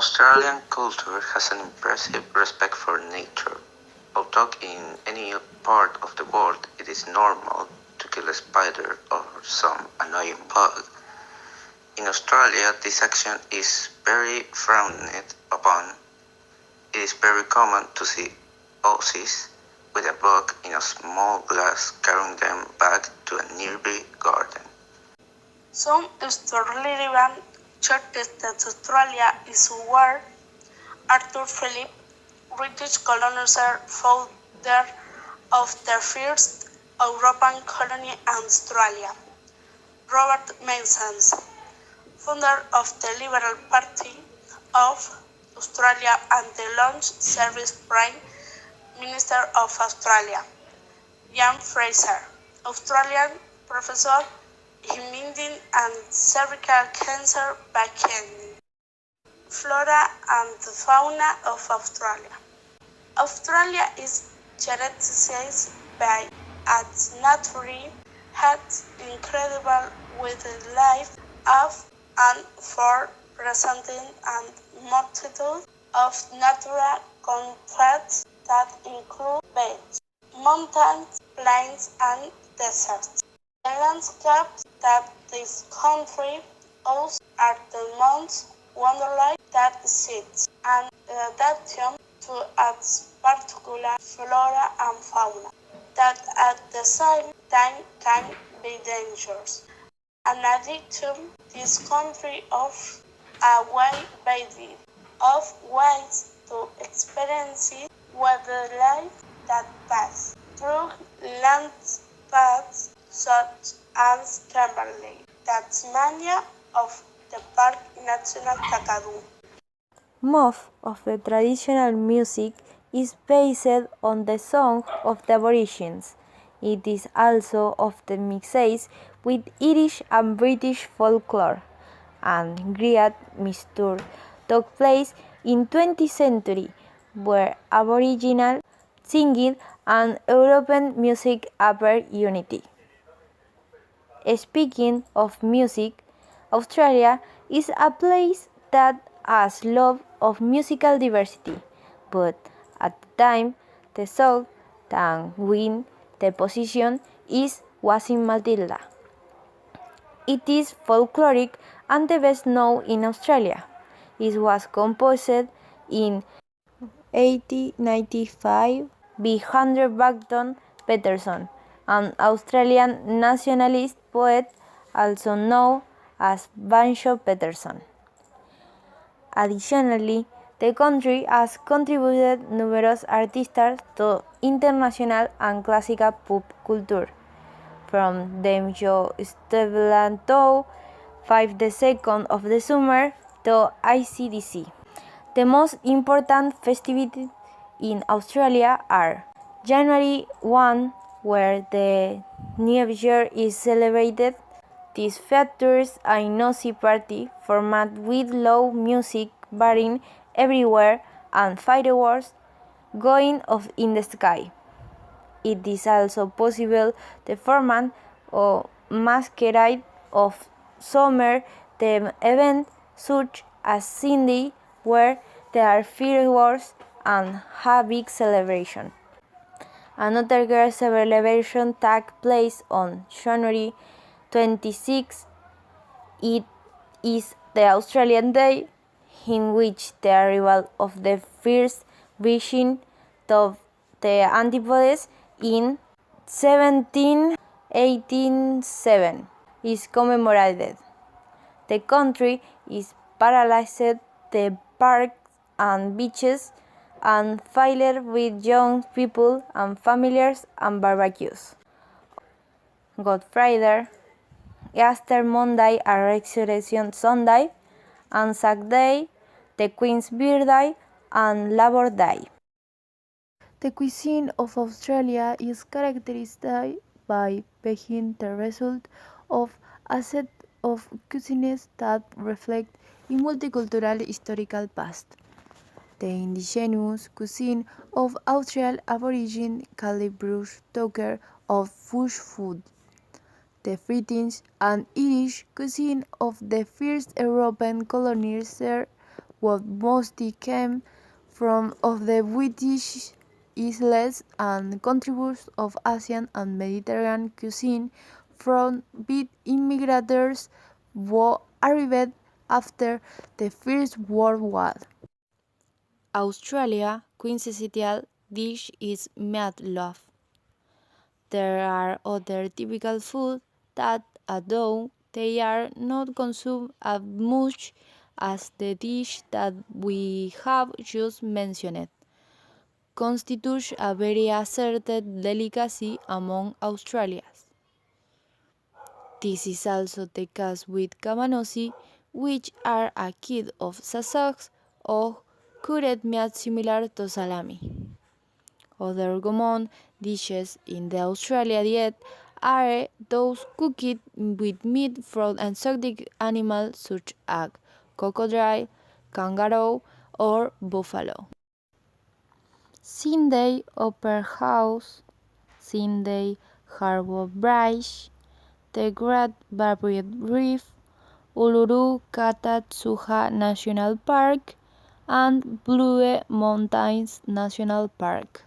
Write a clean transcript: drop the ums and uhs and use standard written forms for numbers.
Australian culture has an impressive respect for nature. Although in any part of the world it is normal to kill a spider or some annoying bug, in Australia this action is very frowned upon. It is very common to see Aussies with a bug in a small glass carrying them back to a nearby garden. Some historians suggest that Australia is where Arthur Phillip, British colonizer, founder of the first European colony in Australia. Robert Mason, founder of the Liberal Party of Australia and the Launch Service Prime Minister of Australia. Ian Fraser, Australian professor in medicine and cervical cancer vaccine. Flora and fauna of Australia. Australia is characterized by its natural has incredible wildlife of and for presenting a multitude of natural contrasts that include beaches, mountains, plains, and deserts. The landscapes that this country owes are the most wonderland that sits and adaptation to its particular flora and fauna that at the same time can be dangerous. In addition, this country offers a wide variety of ways to experience wildlife that pass through land paths such as Kimberley, Tasmania of the Park National Kakadu. Most of the traditional music is based on the song of the Aborigines. It is also often mixed with Irish and British folklore, and great mixture took place in 20th century, where Aboriginal singing and European music appeared unity. Speaking of music, Australia is a place that has love of musical diversity, but at the time the song that win the position is Wasing Matilda. It is folkloric and the best known in Australia. It was composed in 1895 by Henry Bagton Peterson, an Australian nationalist poet also known as Banjo Peterson. Additionally, the country has contributed numerous artists to international and classical pop culture, from them Joe Stapleton to 5 the Second of the Summer to ICDC. The most important festivities in Australia are January 1, where the New Year is celebrated. This features a noisy party format with loud music blaring everywhere and fireworks going off in the sky. It is also possible the format of masquerade of summer theme events such as Cindy, where there are fireworks and a big celebration. Another great celebration takes place on January 26. It is the Australian Day, in which the arrival of the first vision of the antipodes in 1787 is commemorated. The country is paralysed, the parks and beaches, and filled with young people and families and barbecues. Good Friday, Easter Monday and Resurrection Sunday, and Saturday, the Queen's Birthday and Labor Day. The cuisine of Australia is characterized by being the result of a set of cuisines that reflect a multicultural historical past. The indigenous cuisine of Australian Aborigine Calibrus took of bush food. The British and Irish cuisine of the first European colonizer what mostly came from of the British Isles and contributes of Asian and Mediterranean cuisine from big immigrators who arrived after the First World War. Australia quintessential dish is meatloaf. There are other typical foods that, although they are not consumed as much as the dish that we have just mentioned, constitute a very asserted delicacy among Australians. This is also the case with cabanossi, which are a kind of sausage or cured meat similar to salami. Other common dishes in the Australian diet are those cooked with meat from exotic animals such as crocodile, kangaroo, or buffalo. Sydney Opera House, Sydney Harbour Bridge, the Great Barrier Reef, Uluru Kata-Tsuha National Park, and Blue Mountains National Park.